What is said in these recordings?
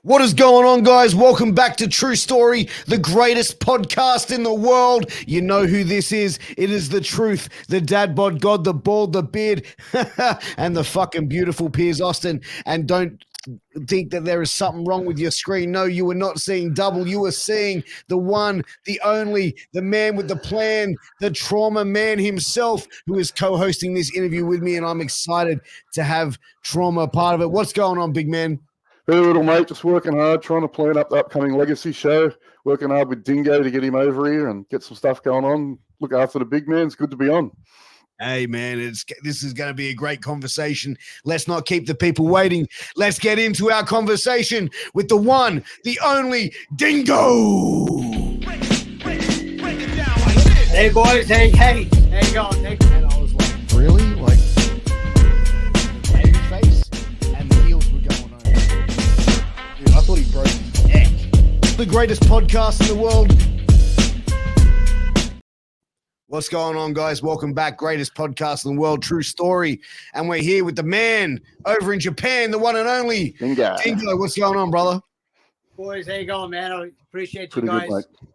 What is going on, guys? Welcome back to True Story, the greatest podcast in the world. You know who this is. It is the truth, the dad bod god, the bald, the beard, and the fucking beautiful Piers Austin. And don't think that there is something wrong with your screen. No, you were not seeing double. You were seeing the one, the only, the man with the plan, the trauma man himself, who is co-hosting this interview with me, and I'm excited to have Trauma part of it. What's going on, big man? Hey, little mate, just working hard, trying to plan up the upcoming Legacy show, working hard with Dingo to get him over here and get some stuff going on. Look after the big man. It's good to be on. Hey, man, this is going to be a great conversation. Let's not keep the people waiting. Let's get into our conversation with the one, the only Dingo. Hey, boys. Hey, how you going? And I was like, really? Like, baby face? And the heels were going on. Dude, I thought he broke his neck. The greatest podcast in the world. What's going on, guys? Welcome back. Greatest podcast in the world, True Story. And we're here with the man over in Japan, the one and only Dingo. Dingo. What's going on, brother? boys, how you going, man? I appreciate Pretty you good, guys mate.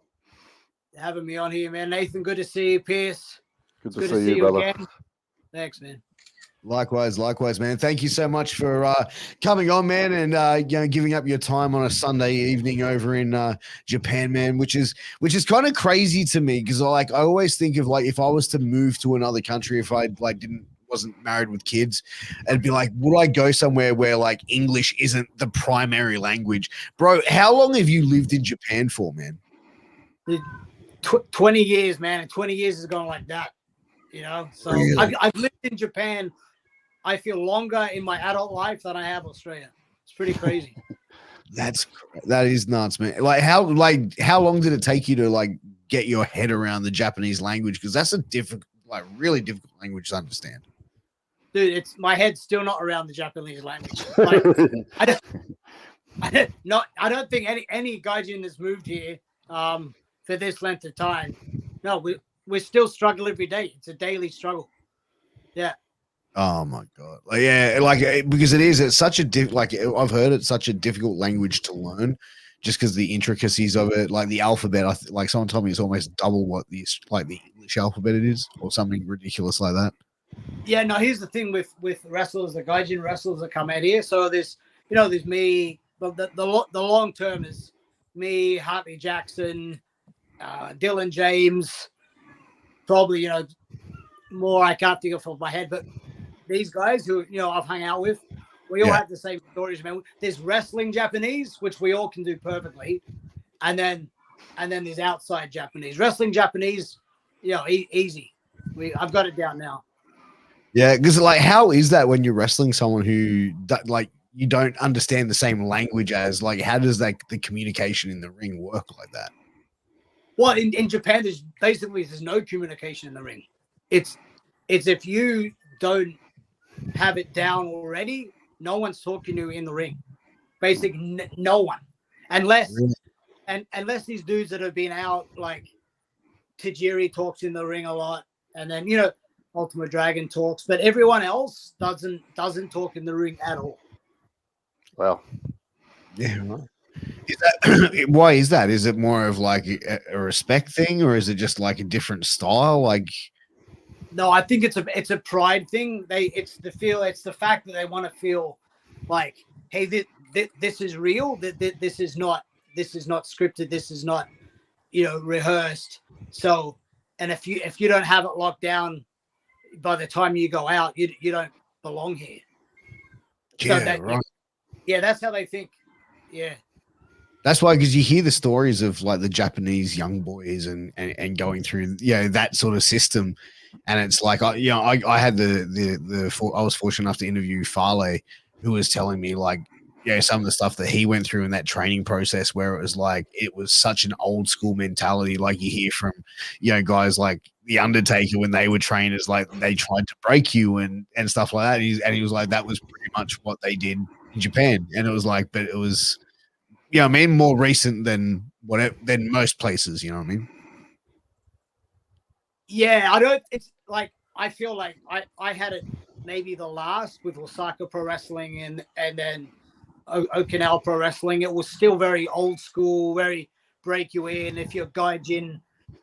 having me on here, man. Nathan, good to see you. Pierce, Good to good see you, brother. again. Thanks, man. Likewise, man. Thank you so much for coming on, man, and giving up your time on a Sunday evening over in Japan, man. Which is kind of crazy to me because I always think of like if I was to move to another country, if I wasn't married with kids, it'd be like, would I go somewhere where like English isn't the primary language, bro? How long have you lived in Japan for, man? 20 years, man, and 20 years has gone like that, you know. So Really? I've lived in Japan. I feel longer in my adult life than I have Australia. It's pretty crazy. That is nuts, man. How long did it take you to like get your head around the Japanese language? Because that's a really difficult language to understand. Dude, my head's still not around the Japanese language. Like, I don't think any gaijin that's moved here for this length of time. No, we're still struggling every day. It's a daily struggle. Yeah. Oh my god! Because it's such a I've heard it's such a difficult language to learn, just because the intricacies of it. Like the alphabet, like someone told me it's almost double what the English alphabet it is, or something ridiculous like that. Yeah, no. Here's the thing with wrestlers, the gaijin wrestlers that come out here. So there's me. But the long term is me, Hartley Jackson, Dylan James. Probably more I can't think of off my head, but these guys who I've hung out with, we all have the same stories, man. There's wrestling Japanese, which we all can do perfectly, and then there's outside Japanese. Wrestling Japanese, easy. I've got it down now. Yeah, because how is that when you're wrestling someone who you don't understand the same language as? Like, how does the communication in the ring work like that? Well, in Japan, there's no communication in the ring. It's if you don't have it down already, no one's talking to you in the ring. Basically, no one, unless these dudes that have been out, like Tajiri talks in the ring a lot, and then Ultimate Dragon talks, but everyone else doesn't talk in the ring at all. Well, yeah, right. Is that why is that? Is it more of like a respect thing, or is it just like a different style? Like, no, I think it's a pride thing. It's the fact that they want to feel like, hey, this is real. This is not scripted. This is not rehearsed. So, and if you don't have it locked down by the time you go out, you don't belong here. Yeah, so right. Yeah, that's how they think. Yeah. That's why, because you hear the stories of like the Japanese young boys and going through that sort of system, and it's like I had I was fortunate enough to interview Farley, who was telling me like some of the stuff that he went through in that training process, where it was like it was such an old school mentality, like you hear from guys like the Undertaker when they were trainers, like they tried to break you and stuff like that. And he was like that was pretty much what they did in Japan, and it was like, but it was. Yeah, I mean, more recent than most places. You know what I mean? Yeah, I don't. It's like I feel like I had it maybe the last with Osaka Pro Wrestling and then Okinawa Pro Wrestling. It was still very old school, very break you in. If you're gaijin,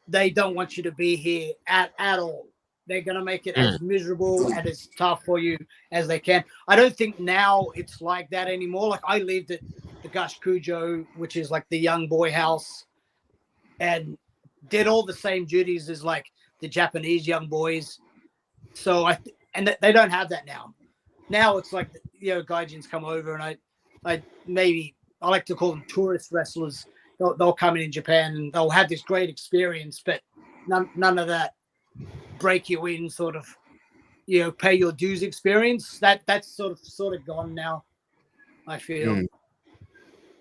they don't want you to be here at all. They're going to make it as miserable and as tough for you as they can. I don't think now it's like that anymore. Like I lived at the Gaskujo, which is like the young boy house, and did all the same duties as like the Japanese young boys. So they don't have that now. Now it's like, gaijins come over, and I like to call them tourist wrestlers. They'll come in Japan and they'll have this great experience, but none of that break you in sort of, pay your dues experience. That's sort of gone now, I feel.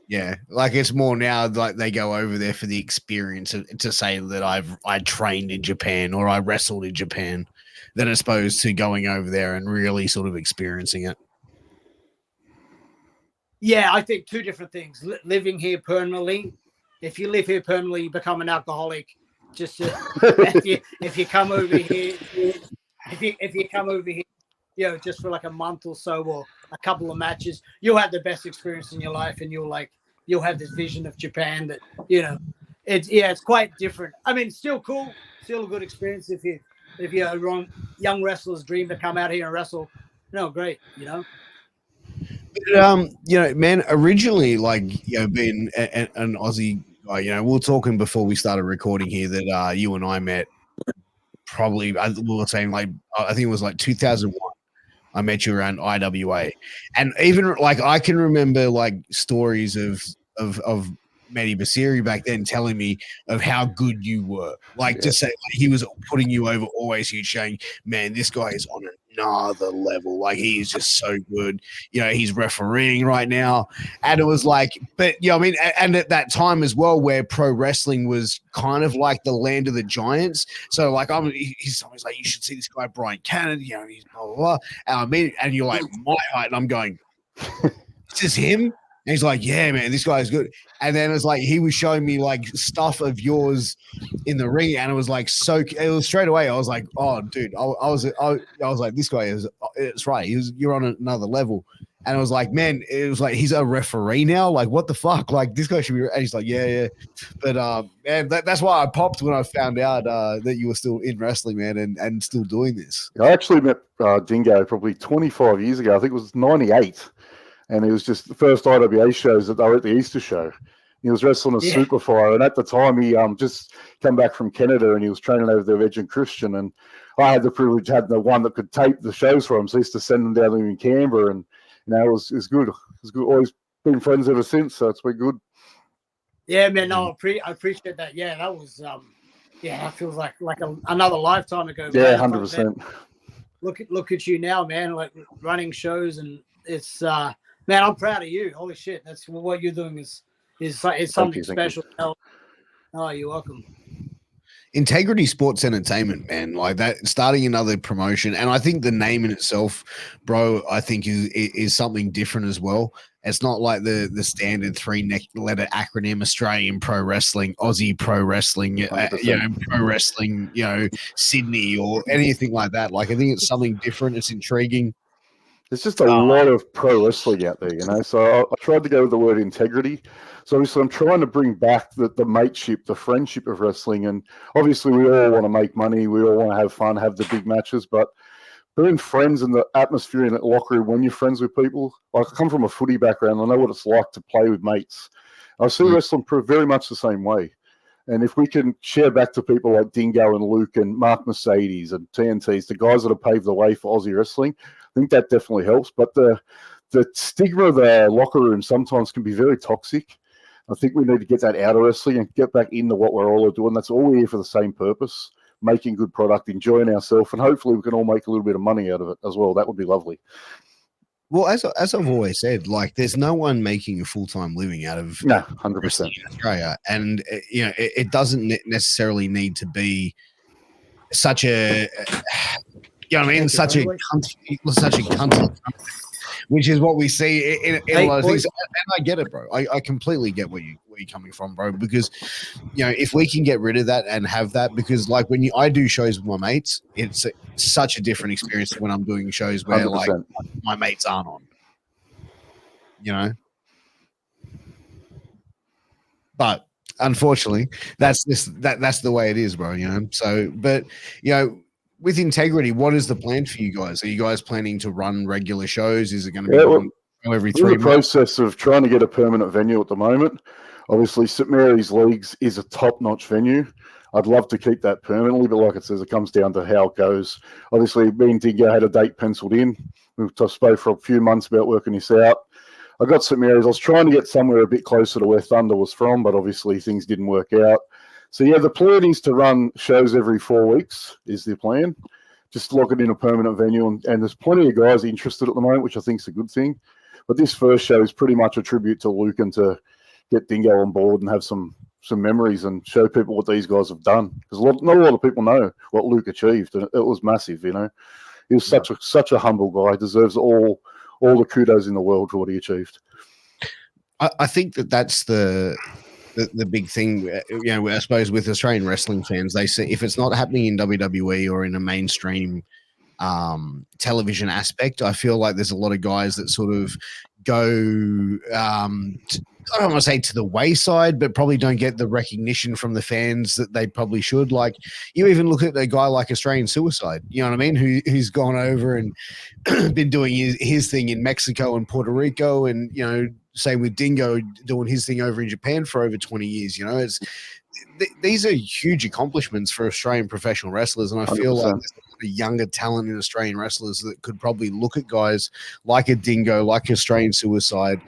Yeah, like it's more now like they go over there for the experience to say that I trained in Japan or I wrestled in Japan, than as opposed to going over there and really sort of experiencing it. Yeah, I think two different things. Living here permanently. If you live here permanently, you become an alcoholic. Just if you come over here, if you come over here, just for like a month or so or a couple of matches, you'll have the best experience in your life, and you'll have this vision of Japan that it's quite different. I mean, still cool, still a good experience if you're a young wrestler's dream to come out here and wrestle. Great, Man, originally, like, being an Aussie guy, we were talking before we started recording here that you and I met probably, we were saying, like, I think it was like 2001. I met you around IWA, and even like I can remember like stories of Mehdi Basiri back then telling me of how good you were. Like, just say like, he was putting you over always. He's saying, man, this guy is on another level. Like, he is just so good. He's refereeing right now. And it was like, but I mean, and at that time as well, where pro wrestling was kind of like the land of the giants. So like, he's always like, you should see this guy, Brian Cannon, he's blah, blah, blah. And I mean, and you're like, my height. And I'm going, this is him? And he's like, yeah, man, this guy is good. And then it's like he was showing me like stuff of yours in the ring, and it was like it was straight away. I was like, oh, dude, I was like, this guy is. It's right. You're on another level. And it was like, man, it was like he's a referee now. Like, what the fuck? Like, this guy should be. And he's like, yeah. But man, that's why I popped when I found out that you were still in wrestling, man, and still doing this. I actually met Dingo probably 25 years ago. I think it was 98. And it was just the first IWA shows that they were at the Easter show. He was wrestling as Superfire, and at the time he just come back from Canada, and he was training over there with Edge and Christian. And I had the privilege of having the one that could tape the shows for him, so I used to send them down there in Canberra, and it was good. It was good. Always been friends ever since, so it's been good. Yeah, man. No, I appreciate that. Yeah, that was that feels like another lifetime ago. Yeah, 100%. Look at you now, man. Like running shows, and it's man, I'm proud of you. Holy shit, that's what you're doing is something special. Oh, you're welcome. Integrity Sports Entertainment, man, like that, starting another promotion, and I think the name in itself, bro, I think is something different as well. It's not like the standard 3-letter acronym: Australian Pro Wrestling, Aussie Pro Wrestling, Pro Wrestling, Sydney or anything like that. Like, I think it's something different. It's intriguing. There's just a lot of pro wrestling out there, So I tried to go with the word integrity. So obviously I'm trying to bring back the mateship, the friendship of wrestling. And obviously we all want to make money. We all want to have fun, have the big matches. But being friends and the atmosphere in the locker room when you're friends with people, like I come from a footy background. I know what it's like to play with mates. I see wrestling very much the same way. And if we can share back to people like Dingo and Luke and Mark Mercedes and TNTs, the guys that have paved the way for Aussie wrestling, I think that definitely helps. But the stigma of the locker room sometimes can be very toxic. I think we need to get that out of wrestling and get back into what we're all doing. That's all we're here for, the same purpose, making good product, enjoying ourselves, and hopefully we can all make a little bit of money out of it as well. That would be lovely. Well, as I've always said, like, there's no one making a full-time living out of 100% in Australia, and it doesn't necessarily need to be such a, such a country, which is what we see in a lot of things. And I get it, bro. I completely get where you're coming from, bro. Because if we can get rid of that and have that, because like when I do shows with my mates, it's such a different experience when I'm doing shows where 100%. Like my mates aren't on. But unfortunately, that's the way it is, bro. You know. So, but you know, with integrity, what is the plan for you guys? Are you guys planning to run regular shows? Is it going to be one show every we're 3 in the months? process of trying to get a permanent venue at the moment. Obviously, St Mary's Leagues is a top-notch venue. I'd love to keep that permanently, but like it says, it comes down to how it goes. Obviously, me and Dingo had a date penciled in. We've spoke for a few months about working this out. I got St Mary's. I was trying to get somewhere a bit closer to where Thunder was from, but obviously things didn't work out. So yeah, the plan is to run shows every 4 weeks is the plan. Just lock it in a permanent venue, and there's plenty of guys interested at the moment, which I think is a good thing. But this first show is pretty much a tribute to Luke and to get Dingo on board and have some memories and show people what these guys have done. Because not a lot of people know what Luke achieved, and it was massive. You know, he was such a humble guy. Deserves all the kudos in the world for what he achieved. I think that's the big thing. You know, I suppose with Australian wrestling fans, they say if it's not happening in WWE or in a mainstream television aspect, I feel like there's a lot of guys that sort of go I don't want to say to the wayside, but probably don't get the recognition from the fans that they probably should. Like you even look at a guy like Australian Suicide, you know what I mean, who's gone over and been doing his thing in Mexico and Puerto Rico, and you know, same with Dingo doing his thing over in Japan for over 20 years. You know, these are huge accomplishments for Australian professional wrestlers, and I feel 100%. like there's a lot of younger talent in Australian wrestlers that could probably look at guys like a Dingo, like Australian Suicide,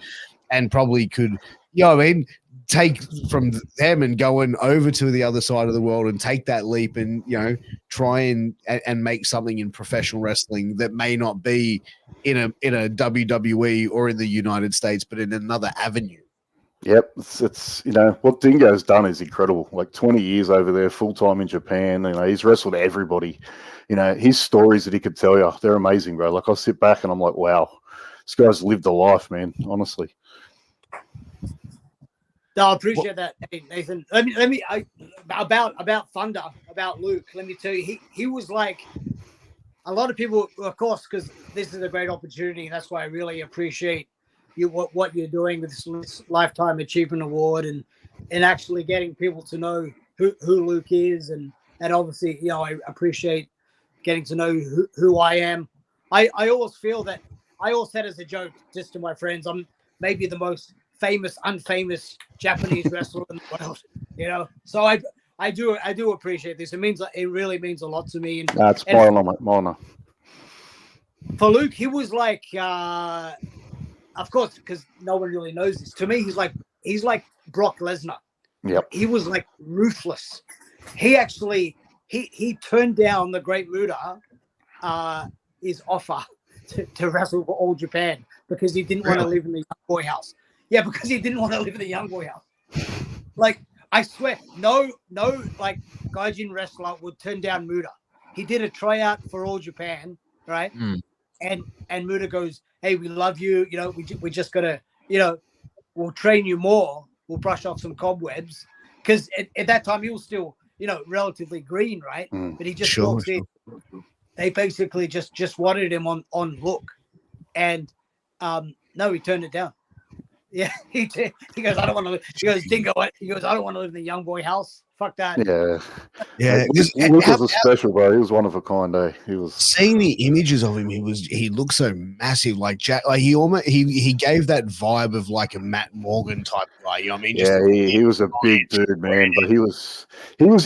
and probably could, you know what I mean, take from them and going over to the other side of the world and take that leap and, you know, try and make something in professional wrestling that may not be in a WWE or in the United States, but in another avenue. Yep, it's you know what Dingo's done is incredible. Like 20 years over there, full time in Japan. You know, he's wrestled everybody. You know, his stories that he could tell you, they're amazing, bro. Like I sit back and I'm like, wow, this guy's lived a life, man. Honestly. No, I appreciate that, hey, Nathan. About Thunder, about Luke. Let me tell you, he was like a lot of people, of course, because this is a great opportunity, and that's why I really appreciate you what you're doing with this Lifetime Achievement Award and actually getting people to know who Luke is, and obviously, you know, I appreciate getting to know who I am. I always feel that I always said as a joke just to my friends, I'm maybe the most famous, unfamous Japanese wrestler in the world, you know. So I do appreciate this. It really means a lot to me. That's my honor. For Luke, he was like, of course, because no one really knows this. To me, he's like Brock Lesnar. Yep. He was like ruthless. He actually he turned down the Great Muta his offer to wrestle for All Japan because he didn't want to live in the young boy house. Yeah, because he didn't want to live in the young boy house. Like, I swear, no, like, gaijin wrestler would turn down Muta. He did a tryout for All Japan, right? Mm. And Muta goes, hey, we love you. You know, we just got to, you know, we'll train you more. We'll brush off some cobwebs. Because at that time, he was still, you know, relatively green, right? But he just walks in. They basically just wanted him on look. And no, he turned it down. Yeah, he goes, I don't want to live. He goes, Dingo, he goes, I don't want to live in the young boy house. Fuck that. Yeah. Luke was a special, bro. He was one of a kind, eh? He was seeing the images of him, he looked so massive, like Jack, like he gave that vibe of like a Matt Morgan type guy. You know what I mean? Yeah, he was a big dude, man. But he was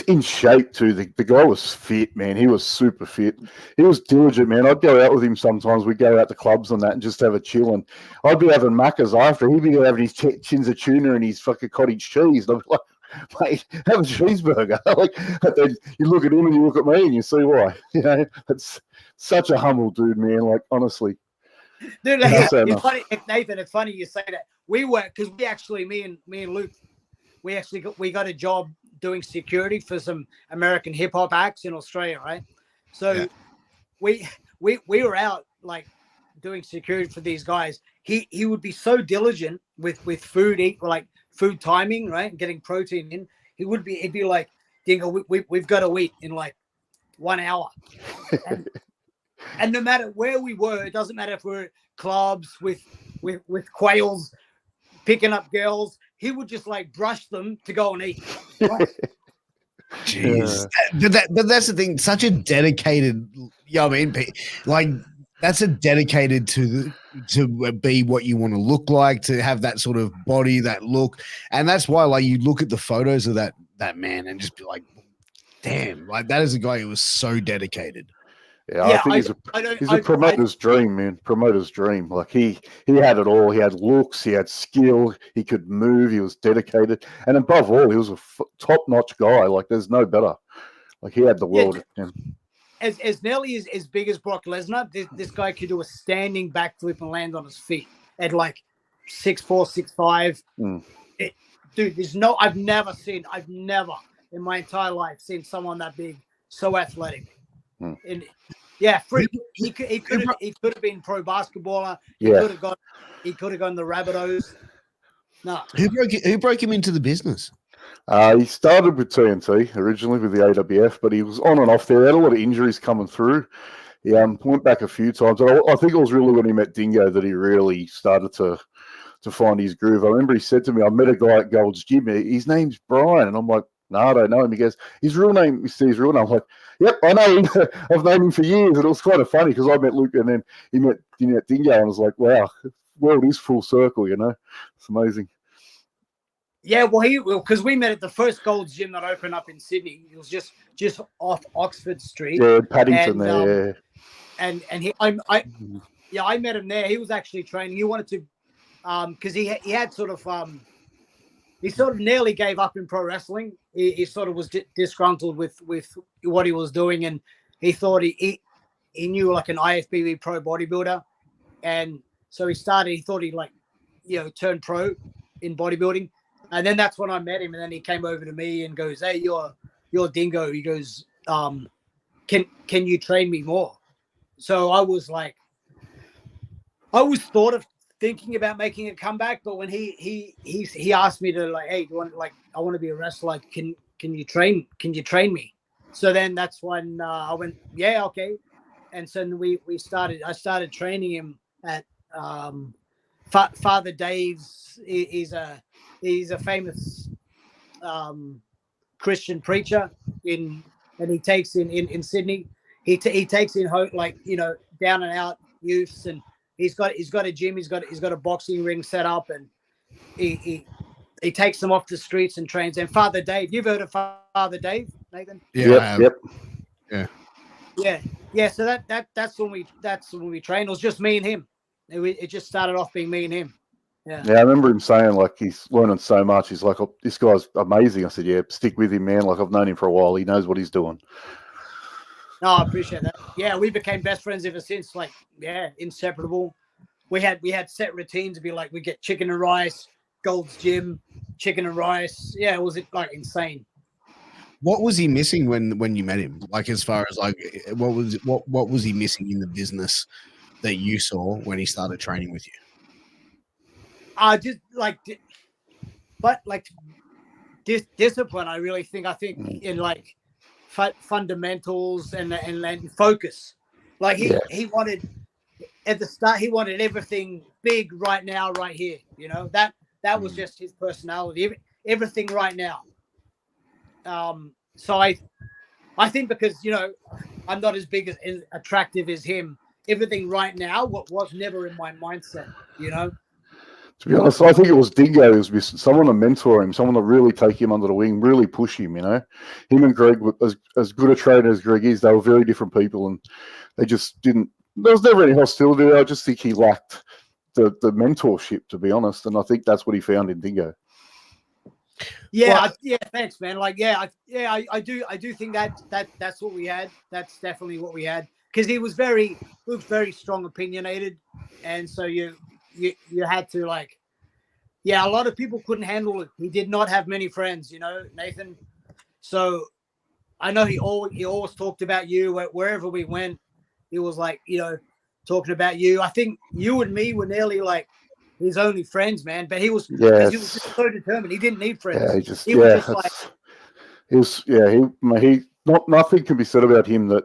in shape too. The guy was fit, man. He was super fit. He was diligent, man. I'd go out with him sometimes. We'd go out to clubs and that and just have a chill. And I'd be having Maccas after. He'd be having his chins of tuna and his fucking cottage cheese. And I'd be like, mate, have a cheeseburger. Like, then you look at him and you look at me and you see why. You know, it's such a humble dude, man. Like, honestly. Dude, it's funny, Nathan. It's funny you say that. We were, because we actually, me and Luke, we got a job doing security for some American hip hop acts in Australia, right? So we were out like doing security for these guys. He would be so diligent with food, like food timing, right? Getting protein in. He'd be like, Dingo, we've got to eat in like 1 hour. And no matter where we were, it doesn't matter if we're at clubs with quails picking up girls, he would just like brush them to go and eat. Right? Jeez. But that's the thing. Such a dedicated, I mean, like that's a dedicated to be what you want to look like, to have that sort of body, that look, and that's why like you look at the photos of that man and just be like, damn, like that is a guy who was so dedicated. Yeah, I think he's a promoter's dream, man. Promoter's dream. Like he had it all. He had looks. He had skill. He could move. He was dedicated, and above all, he was a top-notch guy. Like there's no better. Like he had the world. Yeah, as nearly as big as Brock Lesnar, this guy could do a standing backflip and land on his feet at like 6'4", 6'5". Dude, I've never in my entire life seen someone that big, so athletic. And yeah, he could have been pro basketballer. He could have gone the Rabbitohs. No. Who broke him into the business? He started with TNT originally with the AWF, but he was on and off there. He had a lot of injuries coming through. He went back a few times. I think it was really when he met Dingo that he really started to find his groove. I remember he said to me, I met a guy at Gold's Gym. His name's Brian. And I'm like, no, I don't know him. He goes, his real name. I'm like, yep, I know him. I've known him for years. And it was kind of funny because I met Luke and then he met Dingo and I was like, wow, the world is full circle, you know? It's amazing. Yeah, well, because we met at the first Gold's Gym that opened up in Sydney. It was just off Oxford Street. Yeah, Paddington there, yeah. And I met him there. He was actually training. He wanted to, because he had sort of, he sort of nearly gave up in pro wrestling. He sort of was disgruntled with what he was doing, and he thought he knew like an IFBB pro bodybuilder, and so he thought he'd like, turn pro in bodybuilding, and then that's when I met him, and then he came over to me and goes, "Hey, you're Dingo." He goes, "Can you train me more?" So I was like, I was thought of thinking about making a comeback, but when he asked me to like, hey, do you want, like, I want to be a wrestler. Can you train me? So then that's when I went, yeah, okay. And so I started training him at Father Dave's. He's a famous Christian preacher and he takes in Sydney. He takes in like down and out youths, and he's got a gym. He's got a boxing ring set up, and he takes them off the streets and trains. And Father Dave, you've heard of Father Dave, Nathan? Yeah, yeah. So that's when we trained. It was just me and him. It just started off being me and him. Yeah. I remember him saying like he's learning so much. He's like, oh, this guy's amazing. I said, yeah, stick with him, man. Like I've known him for a while. He knows what he's doing. No, I appreciate that. Yeah, we became best friends ever since. Like, yeah, inseparable. We had set routines to be like, we get chicken and rice, Gold's Gym, chicken and rice. Yeah, it was like insane. What was he missing when you met him? Like, as far as like, what was he missing in the business that you saw when he started training with you? Just like, but like discipline. I really think. I think in like fundamentals and focus. Like he wanted at the start. He wanted everything big right now, right here. That was just his personality. Everything right now. So I think because I'm not as big as attractive as him. Everything right now, what was never in my mindset. To be honest, I think it was Dingo who was missing. Someone to mentor him, someone to really take him under the wing, really push him. Him and Greg were as good a trainer as Greg is. They were very different people, and they just didn't. There was never any hostility. I just think he lacked the mentorship, to be honest, and I think that's what he found in Dingo. Yeah, thanks, man. Like, I do think that's what we had. That's definitely what we had because he was very strong, opinionated, and so you had to like, a lot of people couldn't handle it. He did not have many friends, Nathan. So I know he always talked about you wherever we went. He was like, talking about you. I think you and me were nearly like his only friends, man. But he was just so determined. He didn't need friends. Yeah, he was nothing can be said about him that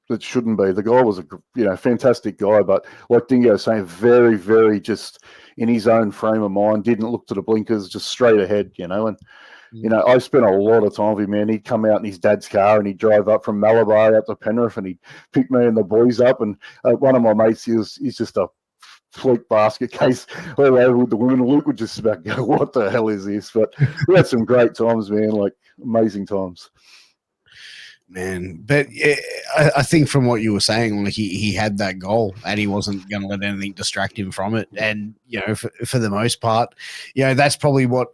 that shouldn't be. The guy was a fantastic guy, but like Dingo was saying, very, very just in his own frame of mind. Didn't look to the blinkers, just straight ahead, And I spent a lot of time with him, man. He'd come out in his dad's car and he'd drive up from Malabar up to Penrith and he'd pick me and the boys up. And one of my mates, he's just a fleet basket case all over with the women. Luke would just about go, what the hell is this? But we had some great times, man, like amazing times. Man, but I think from what you were saying, like he had that goal and he wasn't going to let anything distract him from it. And for the most part, that's probably what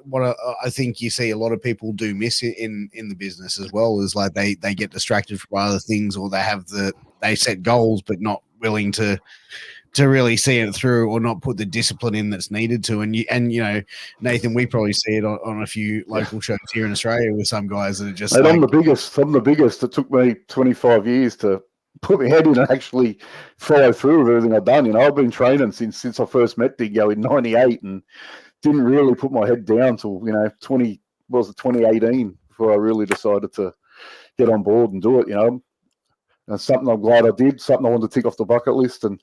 I think you see a lot of people do miss in the business as well, is like they get distracted from other things, or they set goals but not willing to really see it through, or not put the discipline in that's needed to. And Nathan, we probably see it on a few local shows here in Australia with some guys that are just. I'm the biggest. It took me 25 years to put my head in and actually follow through with everything I've done. I've been training since I first met Dingo in '98, and didn't really put my head down till 2018 before I really decided to get on board and do it. And something I'm glad I did. Something I wanted to tick off the bucket list, and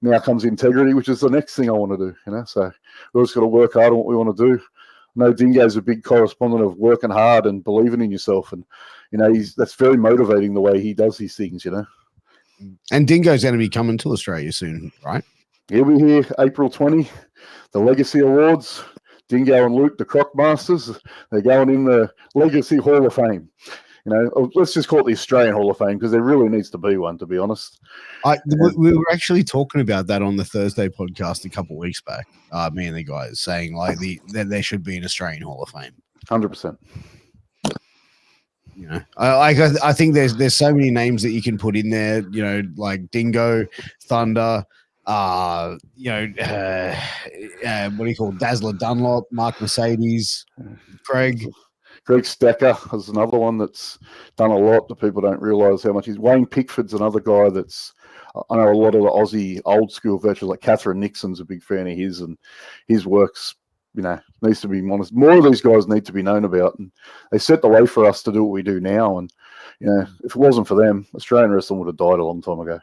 now comes integrity, which is the next thing I want to do, So we've just got to work hard on what we want to do. I know Dingo's a big correspondent of working hard and believing in yourself. And, that's very motivating the way he does these things, And Dingo's going to be coming to Australia soon, right? He'll be here April 20, the Legacy Awards. Dingo and Luke, the Croc Masters, they're going in the Legacy Hall of Fame. Let's just call it the Australian Hall of Fame, because there really needs to be one, to be honest. We were actually talking about that on the Thursday podcast a couple of weeks back. Me and the guys saying that there should be an Australian Hall of Fame. 100%. I think there's so many names that you can put in there. Like Dingo, Thunder. What do you call Dazzler Dunlop, Mark Mercedes, Greg Stecker is another one that's done a lot that people don't realise how much he's. Wayne Pickford's another guy that's, I know a lot of the Aussie old school veterans like Catherine Nixon's a big fan of his, and his works, needs to be honest. More of these guys need to be known about, and they set the way for us to do what we do now. And if it wasn't for them, Australian wrestling would have died a long time ago.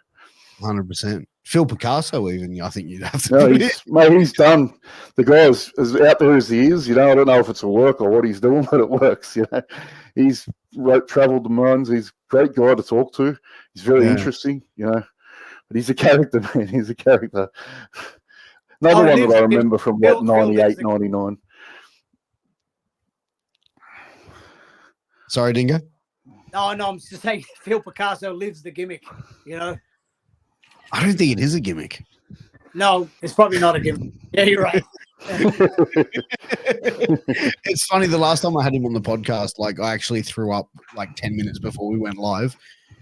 100%. Phil Picasso, even, I think you'd have to. He's done. The guy is as out there as he is. I don't know if it's a work or what he's doing, but it works. He's travelled the mines. He's a great guy to talk to. He's very interesting. But he's a character, man. He's a character. Another one that I remember from 98, 99. Sorry, Dingo. No, I'm just saying Phil Picasso lives the gimmick. I don't think it is a gimmick. No, it's probably not a gimmick. Yeah, you're right. It's funny. The last time I had him on the podcast, I actually threw up 10 minutes before we went live,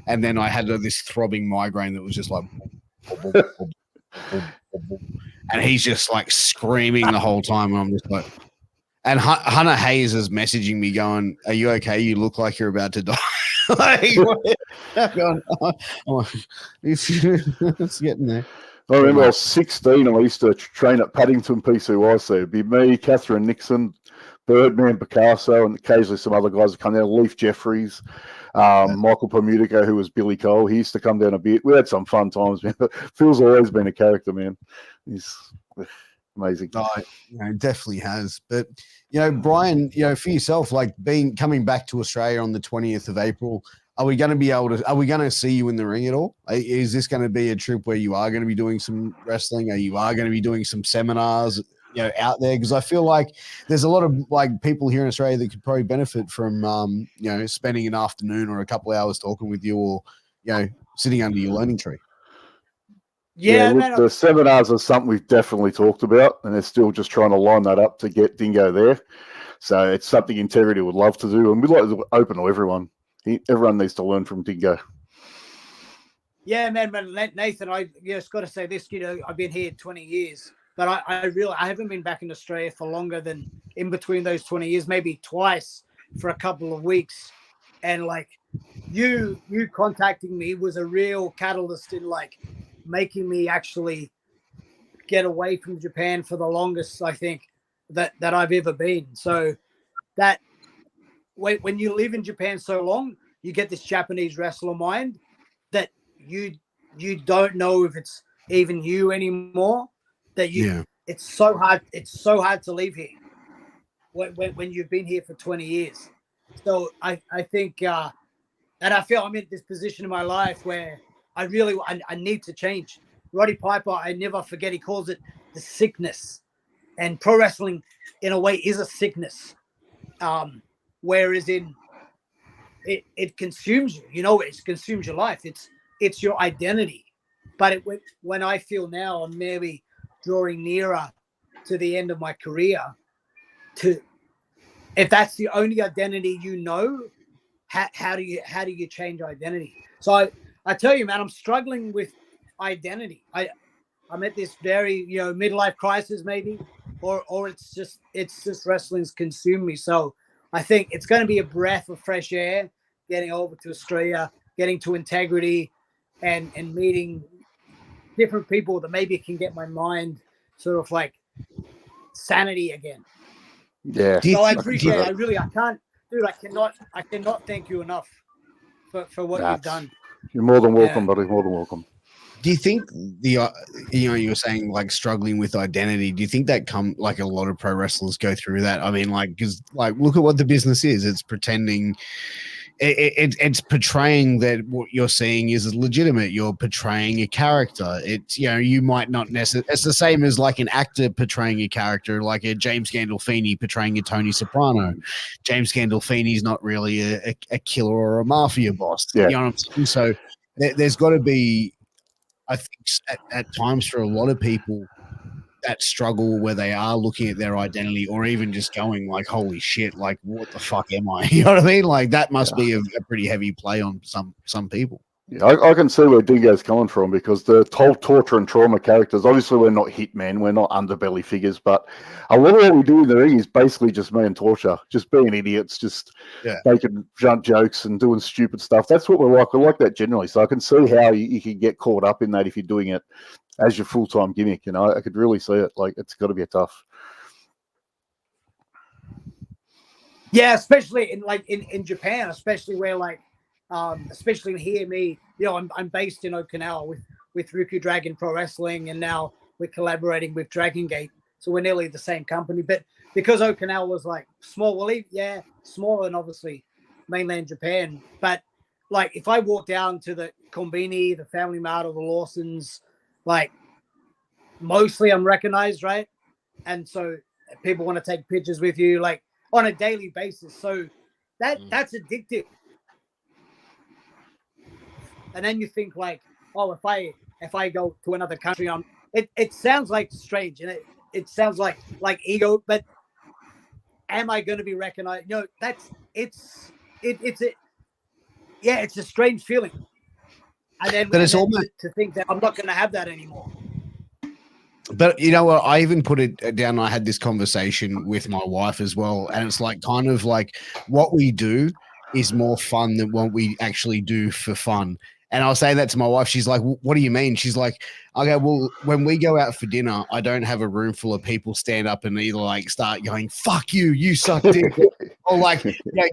and then I had this throbbing migraine that was just like, and he's just screaming the whole time, and I'm just like, and Hunter Hayes is messaging me going, "Are you okay? You look like you're about to die." It's getting there. I remember I was 16 and I used to train at Paddington PCY. It'd be me, Catherine Nixon, Birdman, Picasso, and occasionally some other guys would come down. Leaf Jeffries, Michael Pomudico, who was Billy Cole. He used to come down a bit. We had some fun times, man. Phil's always been a character, man. He's amazing. It definitely has. But Brian, for yourself, coming back to Australia on the 20th of April, are we going to see you in the ring at all? Is this going to be a trip where you are going to be doing some wrestling, or you are going to be doing some seminars, out there? Because I feel like there's a lot of people here in Australia that could probably benefit from, spending an afternoon or a couple of hours talking with you, or, sitting under your learning tree. Yeah, look, the seminars are something we've definitely talked about, and they're still just trying to line that up to get Dingo there. So it's something Integrity would love to do, and we'd like to open to everyone. Everyone needs to learn from Dingo. Yeah, man, Nathan, I just got to say this. I've been here 20 years, but I haven't been back in Australia for longer than in between those 20 years, maybe twice for a couple of weeks. And you contacting me was a real catalyst in making me actually get away from Japan for the longest, I think, that I've ever been. So that when you live in Japan so long, you get this Japanese wrestler mind that you don't know if it's even you anymore. That it's so hard to leave here when you've been here for 20 years. So I think and I feel I'm in this position in my life where I need to change. Roddy Piper, I never forget, he calls it the sickness, and pro wrestling in a way is a sickness. Whereas it consumes you, it consumes your life. It's your identity. But when I feel now I'm maybe drawing nearer to the end of my career, if that's the only identity how do you change identity? So I tell you, man, I'm struggling with identity. I'm at this very midlife crisis maybe, or it's just wrestling's consumed me. So I think it's going to be a breath of fresh air getting over to Australia, getting to Integrity, and meeting different people that maybe can get my mind sort of like sanity again. Yeah. So I appreciate it. I can't, dude. I cannot thank you enough for what you've done. You're more than welcome, buddy. More than welcome. Do you think you were saying like struggling with identity? Do you think that like a lot of pro wrestlers go through that? I mean, like, because like look at what the business is. It's pretending. It's portraying that what you're seeing is legitimate. You're portraying a character. It's you might not necessarily. It's the same as like an actor portraying a character, like a James Gandolfini portraying a Tony Soprano. James Gandolfini's not really a killer or a mafia boss. Yeah. You know what I'm saying? So there's got to be, I think, at times for a lot of people, that struggle where they are looking at their identity, or even just going like, holy shit, like what the fuck am I? You know what I mean? Like that must be a pretty heavy play on some people. Yeah, I can see where Dingo's coming from, because the whole torture and trauma characters, obviously we're not hitmen, we're not underbelly figures, but a lot of what we do in the ring is basically just me and torture, just being idiots, just making jokes and doing stupid stuff. That's what we're like. We like that generally. So I can see how you can get caught up in that if you're doing it as your full-time gimmick. I could really see it. Like, it's got to be a tough. Yeah, especially in Japan, especially where like, especially here, I'm based in Okinawa with Ryukyu Dragon Pro Wrestling, and now we're collaborating with Dragon Gate, so we're nearly the same company. But because Okinawa was like small, smaller than obviously mainland Japan. But like if I walk down to the Konbini, the Family Mart, or the Lawsons, like mostly I'm recognized, right? And so people want to take pictures with you like on a daily basis. So that's addictive. And then you think like, oh, if I go to another country, it sounds like strange, and it sounds like ego, but am I going to be recognized? It's a strange feeling. And then, but it's almost to think that I'm not going to have that anymore. But you know what? I even put it down. I had this conversation with my wife as well, and it's like kind of like what we do is more fun than what we actually do for fun. And I was saying that to my wife. She's like, what do you mean? She's like, okay, well, when we go out for dinner, I don't have a room full of people stand up and either like start going, fuck you, you suck dick, or like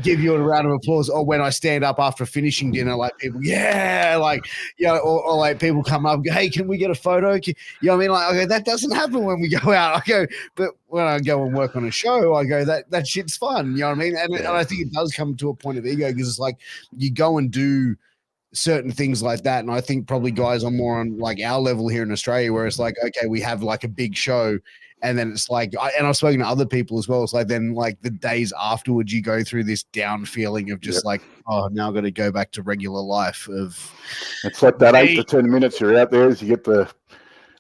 give you a round of applause. Or when I stand up after finishing dinner, like people, or like people come up and go, hey, can we get a photo? You know what I mean? Like, okay, that doesn't happen when we go out. I go, but when I go and work on a show, I go, that shit's fun. You know what I mean? And I think it does come to a point of ego, because it's like you go and do certain things like that. And I think probably guys are more on like our level here in Australia, where it's like, okay, we have like a big show, and then it's like, and I've spoken to other people as well. It's like, then like the days afterwards, you go through this down feeling of just like, oh, now I've got to go back to regular life. It's like that 8 to 10 minutes you're out there, as you get to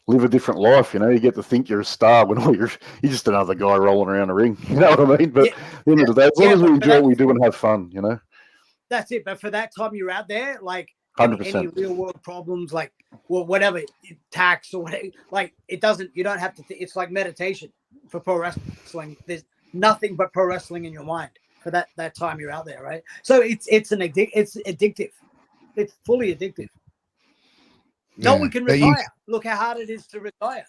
live a different life. You get to think you're a star when you're just another guy rolling around a ring. You know what I mean? But at the end of the day, as long as we enjoy what we do and have fun, That's it. But for that time you're out there, like 100%. any real world problems, like whatever, tax or whatever, like you don't have to. It's like meditation for pro wrestling. There's nothing but pro wrestling in your mind for that time you're out there, right? So it's addictive. It's fully addictive. No one can retire. Look how hard it is to retire.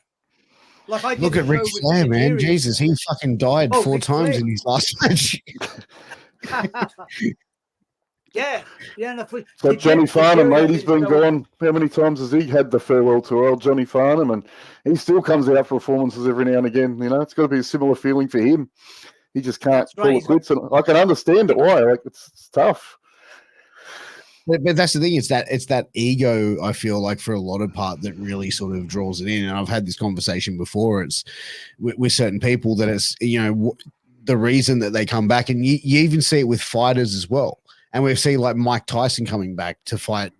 Like I look at Ric Flair, man. Jesus, he fucking died 4 times in his last match. Yeah, yeah. No, Got Johnny Farnham, mate. He's been so, gone. How many times has he had the farewell tour? Old Johnny Farnham, and he still comes out for performances every now and again. You know, it's got to be a similar feeling for him. He just can't call it quits, and I can understand it. Why? Like it's tough. But that's the thing. It's that ego. I feel like for a lot of part that really sort of draws it in. And I've had this conversation before. It's with certain people that it's the reason that they come back, and you even see it with fighters as well. And we've seen like Mike Tyson coming back to fight,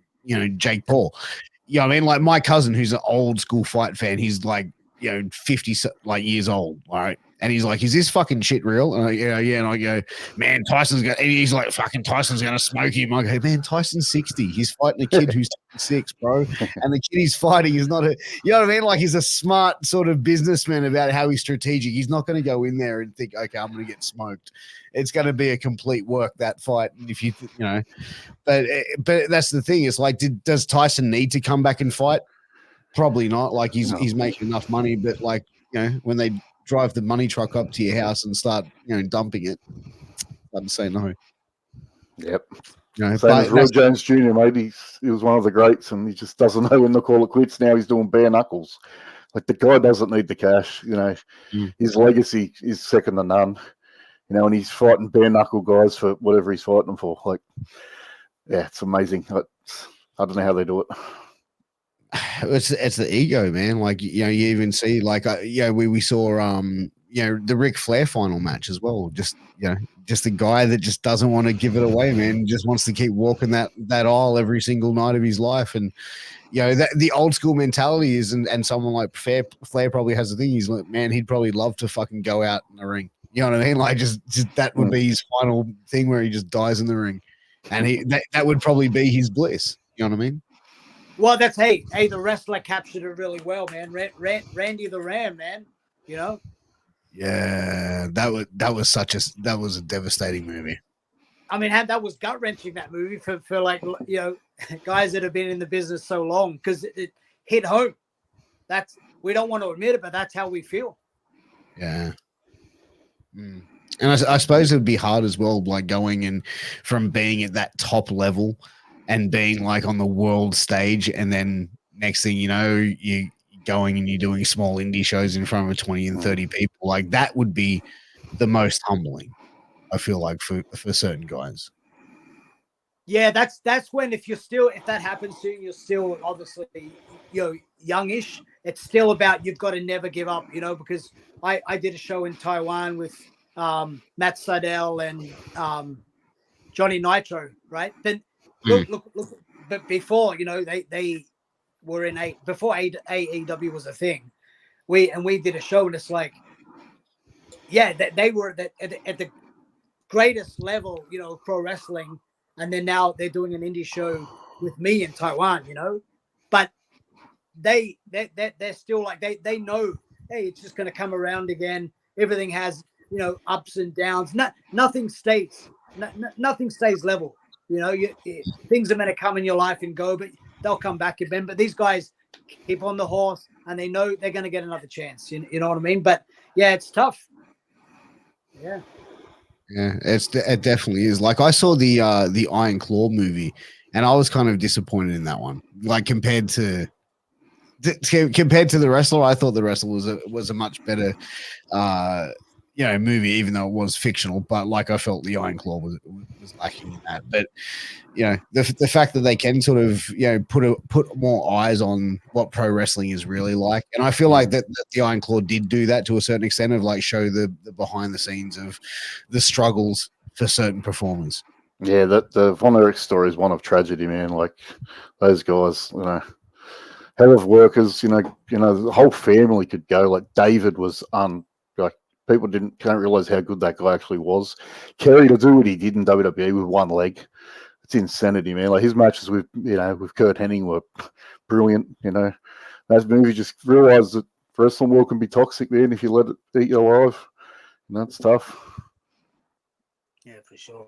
Jake Paul. You know what I mean? Like my cousin, who's an old school fight fan, he's like 50 years old, all right? And he's like, is this fucking shit real? And yeah. And I go, man, and he's like, fucking Tyson's going to smoke him. I go, man, Tyson's 60. He's fighting a kid who's 26, bro. And the kid he's fighting is not you know what I mean? Like he's a smart sort of businessman about how he's strategic. He's not going to go in there and think, okay, I'm going to get smoked. It's going to be a complete work, that fight. And if but that's the thing. It's like, does Tyson need to come back and fight? Probably not. Like he's making enough money, but like, when they drive the money truck up to your house and start, dumping it, I'd say no. Yep. Same as Roy Jones Jr., mate. He was one of the greats, and he just doesn't know when to call it quits. Now he's doing bare knuckles. Like the guy doesn't need the cash. His legacy is second to none. And he's fighting bare knuckle guys for whatever he's fighting them for. Like, yeah, it's amazing. I don't know how they do it. It's the ego, man. Like you even see like we saw the Ric Flair final match as well. Just just a guy that just doesn't want to give it away, man. Just wants to keep walking that aisle every single night of his life. And that the old school mentality is, and someone like Flair probably has the thing. He's like, man, he'd probably love to fucking go out in the ring. You know what I mean? Like just that would be his final thing where he just dies in the ring, and that would probably be his bliss. You know what I mean? Well, that's the wrestler captured it really well, man. Randy the Ram, man. Yeah, that was a devastating movie. I mean, that was gut wrenching, that movie for like guys that have been in the business so long, because it hit home. We don't want to admit it, but that's how we feel. Yeah. And I suppose it would be hard as well, like going in from being at that top level and being like on the world stage, and then next thing you know, you going and you're doing small indie shows in front of 20 and 30 people. Like that would be the most humbling, I feel like, for certain guys. Yeah, that's when if that happens to you, you're still obviously youngish. It's still about, you've got to never give up, because I did a show in Taiwan with Matt Sydal and Johnny Nitro, right? Then look, but before, they were before AEW was a thing. We did a show, and it's like, yeah, they were at the greatest level, pro wrestling, and then now they're doing an indie show with me in Taiwan, but they're still like, they know, hey, it's just going to come around again. Everything has, ups and downs. Nothing stays. Nothing stays level. Things are going to come in your life and go, but they'll come back again. But these guys keep on the horse, and they know they're going to get another chance. You know what I mean? But yeah, it's tough. Yeah. Yeah, it definitely is. Like I saw the Iron Claw movie, and I was kind of disappointed in that one. Like compared to the Wrestler, I thought the Wrestler was a much better movie, even though it was fictional. But like I felt the Iron Claw was lacking in that. But the fact that they can sort of put more eyes on what pro wrestling is really like, and I feel like that the Iron Claw did do that to a certain extent, of like show the behind the scenes of the struggles for certain performers. Yeah, the Von Erich story is one of tragedy, man. Like those guys, hell of workers. The whole family could go. Like David was like people can't realize how good that guy actually was. Kerry, to do what he did in WWE with one leg, it's insanity, man. Like his matches with Kurt Hennig were brilliant. That movie just realized that wrestling world can be toxic, man, if you let it eat you alive. And that's tough. Yeah, for sure.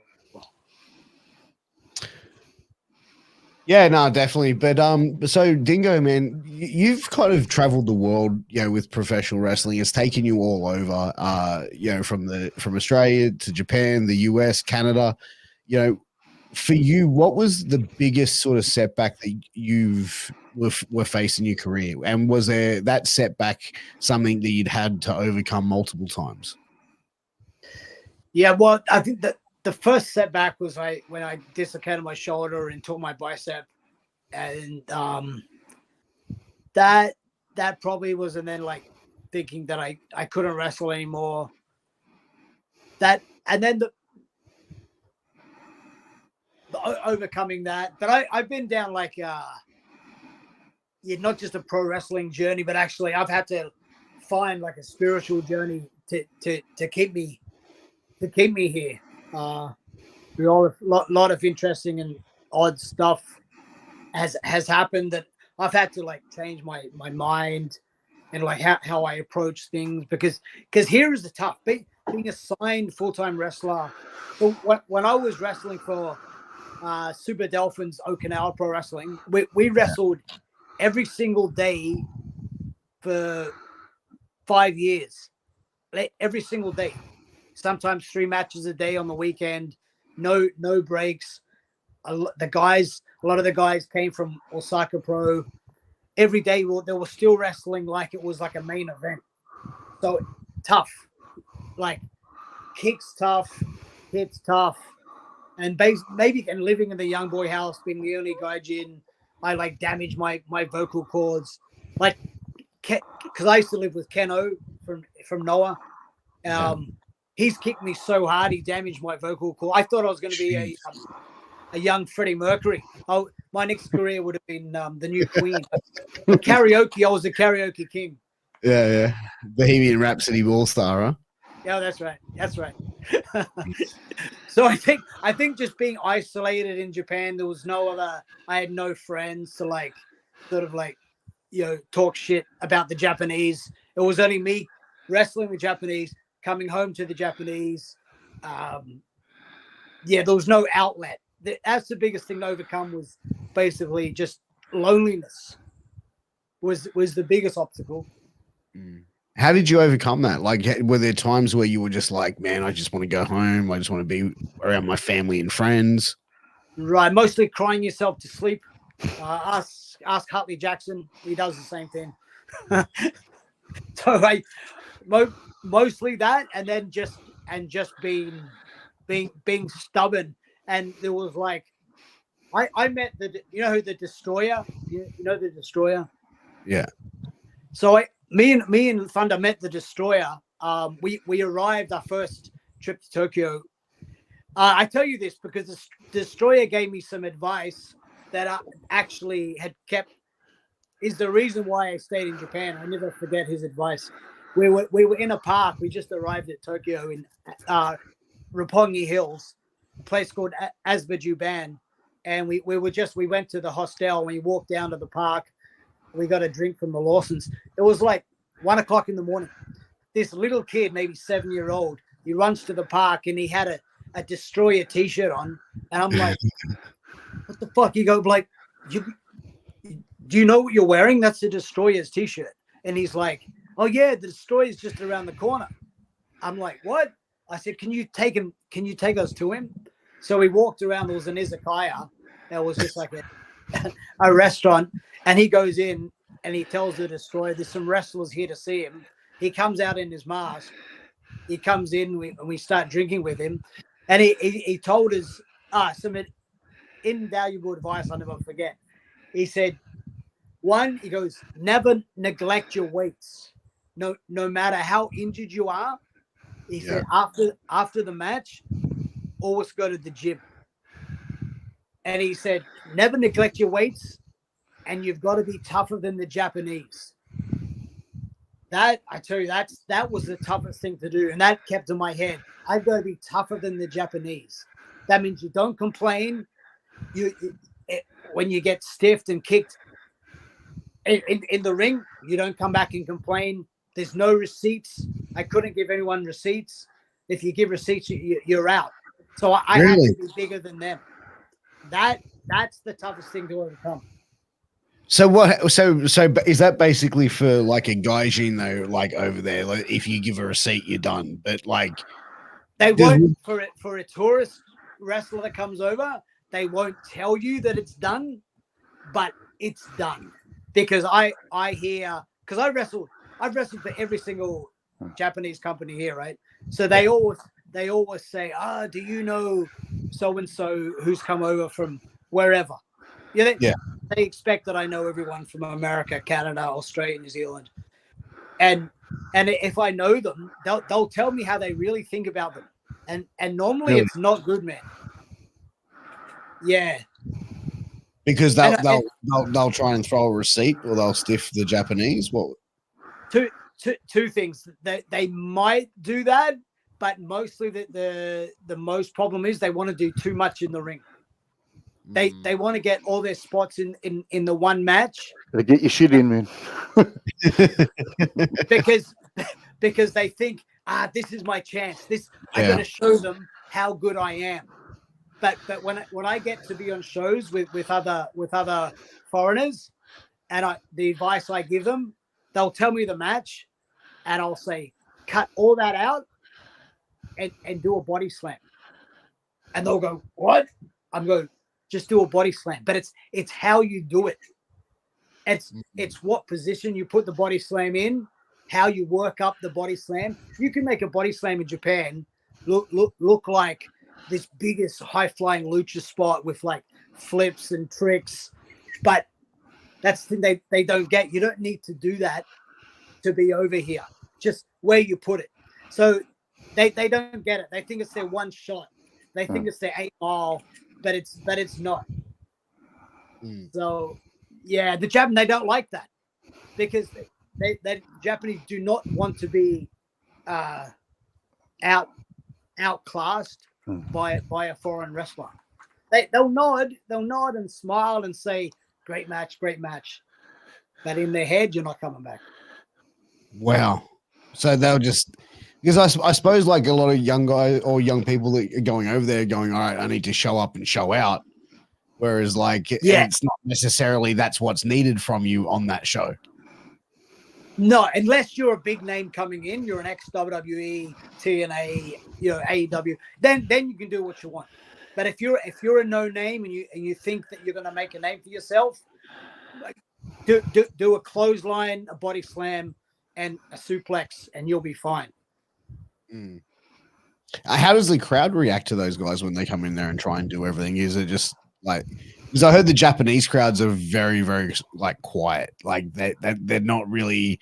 Yeah, no, definitely. But so Dingo, man, you've kind of traveled the world, with professional wrestling. It's taken you all over, from Australia to Japan, the US, Canada. for you, what was the biggest sort of setback that were faced in your career, and was there that setback something that you'd had to overcome multiple times? Yeah, well, I think that the first setback was when I dislocated my shoulder and tore my bicep, and that probably was, and then like thinking that I couldn't wrestle anymore. That, and then the overcoming that. But I've been down like not just a pro wrestling journey, but actually I've had to find like a spiritual journey to keep me here. We all have a lot of interesting and odd stuff has happened that I've had to like change my mind and like how I approach things, because here is the tough being a signed full-time wrestler. So when I was wrestling for Super Dolphins Okinawa Pro Wrestling, we wrestled every single day for 5 years, every single day, sometimes 3 matches a day on the weekend, no breaks. A lot of the guys came from Osaka Pro. Every day they were still wrestling like it was like a main event. So tough, like kicks tough, hits tough, and maybe and living in the young boy house, being the only gaijin, I like damaged my vocal cords, like because I used to live with Keno from Noah. He's kicked me so hard he damaged my vocal cord. I thought I was going to be a young Freddie Mercury. Oh, my next career would have been the new Queen. But karaoke, I was a karaoke king. Yeah. Bohemian Rhapsody All-Star, huh? Yeah, that's right. So I think just being isolated in Japan, there was I had no friends to like sort of like, talk shit about the Japanese. It was only me wrestling with Japanese, coming home to the Japanese. There was no outlet. That's the biggest thing to overcome, was basically just loneliness was the biggest obstacle. How did you overcome that? Like, were there times where you were just like, man, I just want to go home. I just want to be around my family and friends? Right. Mostly crying yourself to sleep. Ask Hartley Jackson. He does the same thing. So mostly that, and then just being stubborn. And there was like, I met who the Destroyer, you know the Destroyer? Yeah. So me and Thunder met the Destroyer. We arrived our first trip to Tokyo. I tell you this because the Destroyer gave me some advice that I actually is the reason why I stayed in Japan. I never forget his advice. We were in a park. We just arrived at Tokyo in Roppongi Hills, a place called Azerbaijan, and we went to the hostel. We walked down to the park. We got a drink from the Lawsons. It was like 1 o'clock in the morning. This little kid, maybe 7-year-old, he runs to the park and he had a Destroyer T-shirt on, and I'm like, "What the fuck?" He go like, "Do you know what you're wearing? That's the Destroyer's T-shirt." And he's like, "Oh yeah, the Destroyer's just around the corner." I'm like, "What?" I said, Can you take us to him?" So we walked around. There was an izakaya. That was just like a restaurant. And he goes in and he tells the Destroyer, "There's some wrestlers here to see him." He comes out in his mask. He comes in and we start drinking with him. And he told us some invaluable advice I'll never forget. He said, one, he goes, "Never neglect your weights. No matter how injured you are." He said, after the match, always go to the gym. And he said, "Never neglect your weights, and you've got to be tougher than the Japanese." That, I tell you, that was the toughest thing to do. And that kept in my head. I've got to be tougher than the Japanese. That means you don't complain. When you get stiffed and kicked in the ring, you don't come back and complain. There's no receipts. I couldn't give anyone receipts. If you give receipts, you're out. So I had to be bigger than them. That's the toughest thing to overcome. So what? So is that basically for like a gaijin though? Like over there, like if you give a receipt, you're done. But like they won't for a tourist wrestler that comes over. tell you that it's done, but it's done because I hear, because I've wrestled for every single Japanese company here, right? So they always say, do you know so and so who's come over from wherever? They expect that I know everyone from America, Canada, Australia, New Zealand, and if I know them, they'll tell me how they really think about them, and normally Really? it's not good, man. Yeah, because they'll try and throw a receipt, or they'll stiff the Japanese. What? Two things. They might do that, but mostly the most problem is they want to do too much in the ring. They want to get all their spots in the one match. Gotta get your shit in, man. because they think, this is my chance. I got to show them how good I am. But when I get to be on shows with other foreigners, and the advice I give them, they'll tell me the match, and I'll say, cut all that out and do a body slam. And they'll go, what? I'm going, just do a body slam. But it's how you do it. It's what position you put the body slam in, how you work up the body slam. You can make a body slam in Japan look like this biggest high flying lucha spot with like flips and tricks, but that's the thing they don't get. You don't need to do that to be over here. Just where you put it. So they don't get it. They think it's their one shot. They think it's their 8 mile, but it's not. So yeah, the Japan, they don't like that because they Japanese do not want to be outclassed by a foreign wrestler. They'll nod and smile and say, great match, but in their head, you're not coming back. Wow. So they'll just, because I suppose like a lot of young guys or young people that are going over there going, all right, I need to show up and show out. Whereas like, it's not necessarily that's what's needed from you on that show. No, unless you're a big name coming in, you're an ex-WWE, TNA, AEW, then you can do what you want. But if you're a no name and you think that you're going to make a name for yourself, like, do a clothesline, a body slam, and a suplex, and you'll be fine. How does the crowd react to those guys when they come in there and try and do everything? Is it just like, because I heard the Japanese crowds are very, very like quiet, like they're not really,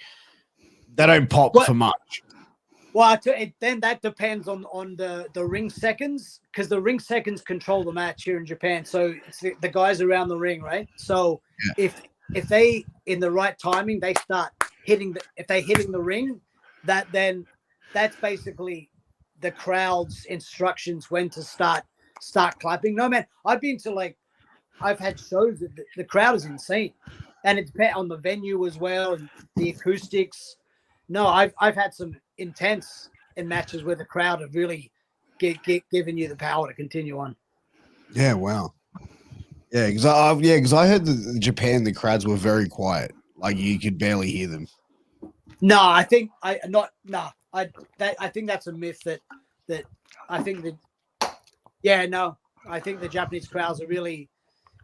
they don't pop for much. Well, then that depends on the ring seconds, because the ring seconds control the match here in Japan. So it's the guys around the ring, right? So if they in the right timing, they start hitting the ring, that's basically the crowd's instructions when to start clapping. No, man, I've had shows that the crowd is insane, and it's on the venue as well and the acoustics. No, I've had some intense in matches where the crowd have really given you the power to continue on. Yeah, wow. Yeah, because I heard that in Japan the crowds were very quiet, like you could barely hear them. No, I think I think that's a myth that I think that. Yeah, no, I think the Japanese crowds are really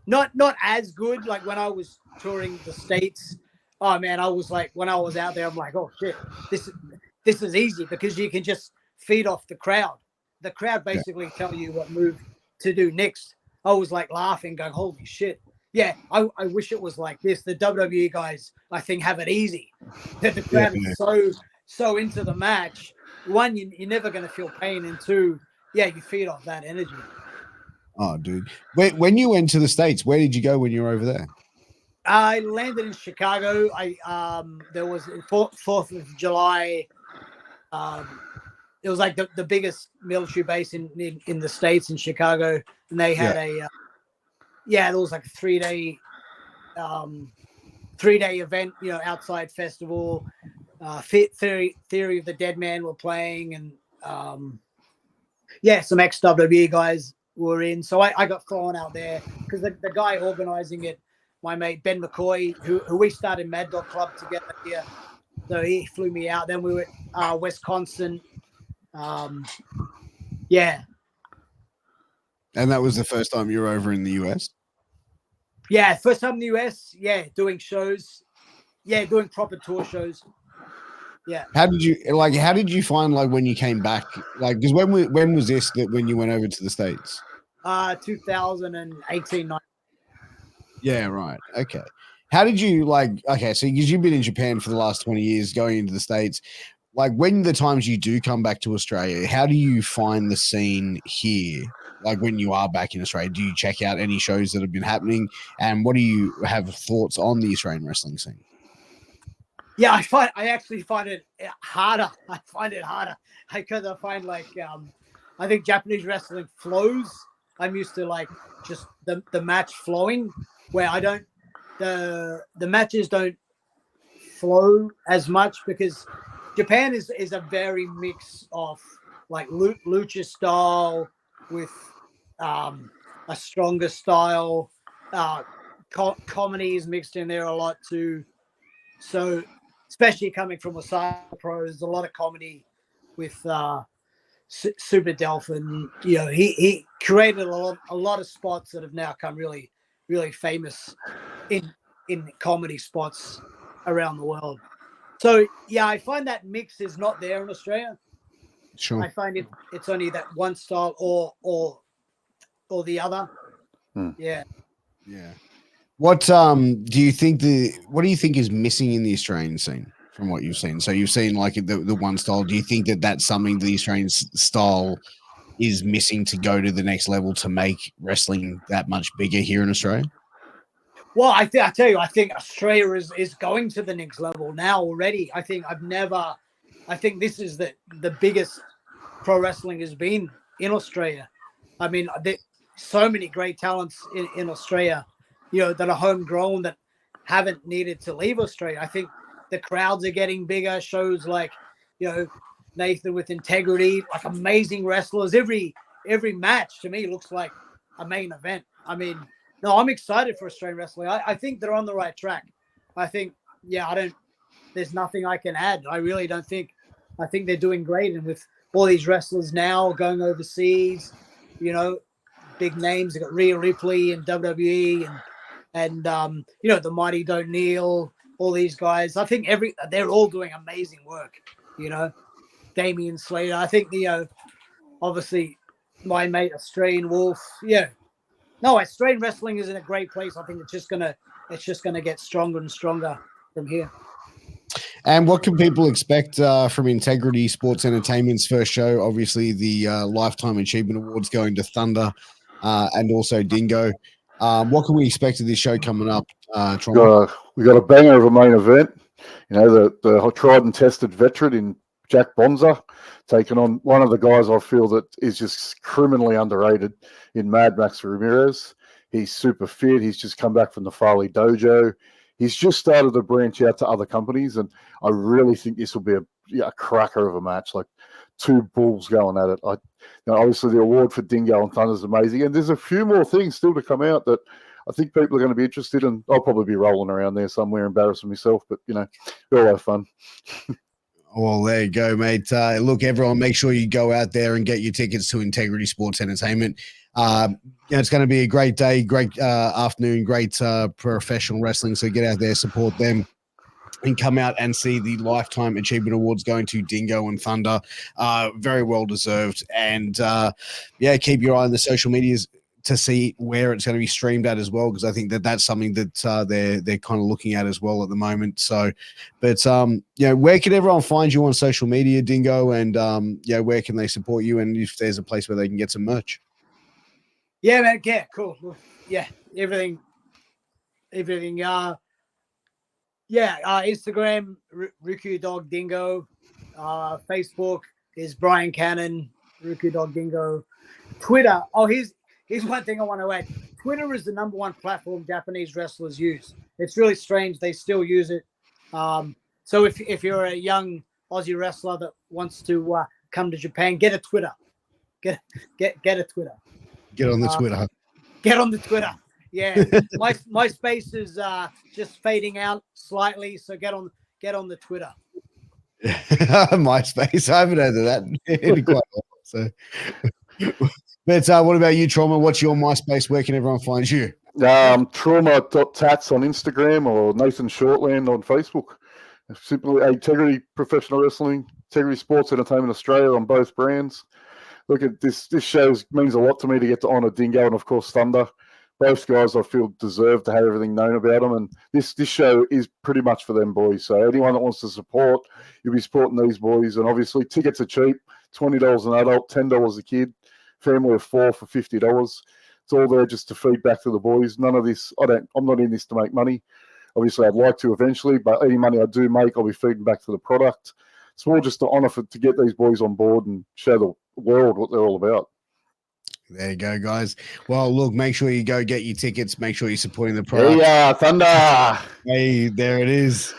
not as good. Like when I was touring the States, oh man, I was like, when I was out there, I'm like, oh shit, this is easy because you can just feed off the crowd. The crowd basically tell you what move to do next. I was like laughing, going, holy shit. Yeah, I wish it was like this. The WWE guys, I think, have it easy. That the crowd is so into the match. One, you're never going to feel pain, and two, you feed off that energy. Oh, dude. When you went to the States, where did you go when you were over there? I landed in Chicago. There was 4th of July. It was like the biggest military base in the States in Chicago, and they had there was like a 3-day event, outside festival. Theory of the Dead Man were playing, and some ex-WWE guys were in. So I got flown out there because the guy organizing it, my mate Ben McCoy, who we started Mad Dog Club together here, so he flew me out. Then we were Wisconsin. And that was the first time you were over in the US? Yeah, first time in the US. Yeah, doing shows. Yeah, doing proper tour shows. Yeah. How did you find like when you came back? Like, because when was this that when you went over to the States? 2018. Yeah, right. Okay. How did you like? Okay, so because you've been in Japan for the last 20 years, going into the States, like when the times you do come back to Australia, how do you find the scene here? Like when you are back in Australia, do you check out any shows that have been happening? And what do you have thoughts on the Australian wrestling scene? Yeah, I actually find it harder. I find it harder because I find I think Japanese wrestling flows. I'm used to like just the match flowing, where I don't the matches don't flow as much because Japan is a very mix of like lucha style with a stronger style. Comedy is mixed in there a lot too. So, especially coming from Osaka Pro, there's a lot of comedy with Super Delphin. You know, he created a lot of spots that have now come really, really famous in comedy spots around the world. So yeah, I find that mix is not there in Australia. Sure. I find it's only that one style or the other. Yeah. Yeah. What do you think is missing in the Australian scene from what you've seen? So you've seen like the one style. Do you think that that's something the Australian style is missing to go to the next level to make wrestling that much bigger here in Australia? Well, I tell you, I think Australia is going to the next level now already. I think this is the biggest pro wrestling has been in Australia. I mean, so many great talents in Australia, you know, that are homegrown that haven't needed to leave Australia. I think the crowds are getting bigger. Shows like, you know, Nathan with Integrity, like amazing wrestlers. Every match to me looks like a main event. I mean, no, I'm excited for Australian wrestling. I think they're on the right track. I think, there's nothing I can add. I really don't think. I think they're doing great. And with all these wrestlers now going overseas, you know, big names. They got Rhea Ripley and WWE and the Mighty Don't Kneel, all these guys. I think they're all doing amazing work. You know, Damian Slater. I think obviously my mate Australian Wolf. Yeah, no, Australian wrestling is in a great place. I think it's just gonna get stronger and stronger from here. And what can people expect from Integrity Sports Entertainment's first show? Obviously, the Lifetime Achievement Awards going to Thunder and also Dingo. What can we expect of this show coming up? We got a banger of a main event. You know, the tried and tested veteran in Jack Bonza taking on one of the guys I feel that is just criminally underrated in Mad Max Ramirez. He's super fit. He's just come back from the Farley Dojo. He's just started to branch out to other companies, and I really think this will be a cracker of a match, like two bulls going at it. Obviously, the award for Dingo and Thunder is amazing, and there's a few more things still to come out that I think people are going to be interested in. I'll probably be rolling around there somewhere, embarrassing myself, but, you know, we'll have fun. Well, there you go, mate. Look, everyone, make sure you go out there and get your tickets to Integrity Sports Entertainment. It's going to be a great day, great afternoon, great professional wrestling. So get out there, support them, and come out and see the Lifetime Achievement Awards going to Dingo and Thunder. Very well deserved. And keep your eye on the social medias to see where it's going to be streamed at as well, because I think that's something that they're kind of looking at as well at the moment. So, but where can everyone find you on social media, Dingo, and where can they support you, and if there's a place where they can get some merch? Yeah, man. Yeah, cool. Yeah, everything. Instagram, Ruku Dog Dingo. Facebook is Brian Cannon, Ruku Dog Dingo. Twitter. Oh, here's one thing I want to add. Twitter is the #1 platform Japanese wrestlers use. It's really strange they still use it. So if you're a young Aussie wrestler that wants to come to Japan, get a Twitter. Get a Twitter. Get on the Twitter. Get on the Twitter. Yeah, my space is just fading out slightly, so get on the Twitter. MySpace. I haven't heard of that in quite a while. So, But what about you, Trauma? What's your MySpace? Where can everyone find you? Trauma.tats on Instagram or Nathan Shortland on Facebook. Simply Integrity Professional Wrestling, Integrity Sports Entertainment Australia on both brands. Look at this. This show means a lot to me to get to honour Dingo and, of course, Thunder. Both guys I feel deserve to have everything known about them. And this show is pretty much for them boys. So anyone that wants to support, you'll be supporting these boys. And obviously tickets are cheap, $20 an adult, $10 a kid, family of 4 for $50. It's all there just to feed back to the boys. None of this, I'm not in this to make money. Obviously, I'd like to eventually, but any money I do make, I'll be feeding back to the product. It's more just an honour to get these boys on board and show the world what they're all about. There you go, guys. Well, look, make sure you go get your tickets. Make sure you're supporting the product. Yeah, Thunder. Hey, there it is.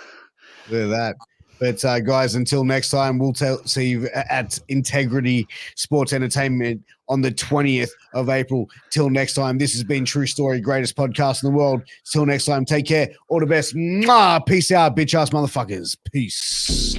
Look at that. But guys, until next time, we'll see you at Integrity Sports Entertainment on the 20th of April. Till next time, this has been True Story, greatest podcast in the world. Till next time, take care. All the best. Mwah! Peace out, bitch ass motherfuckers. Peace.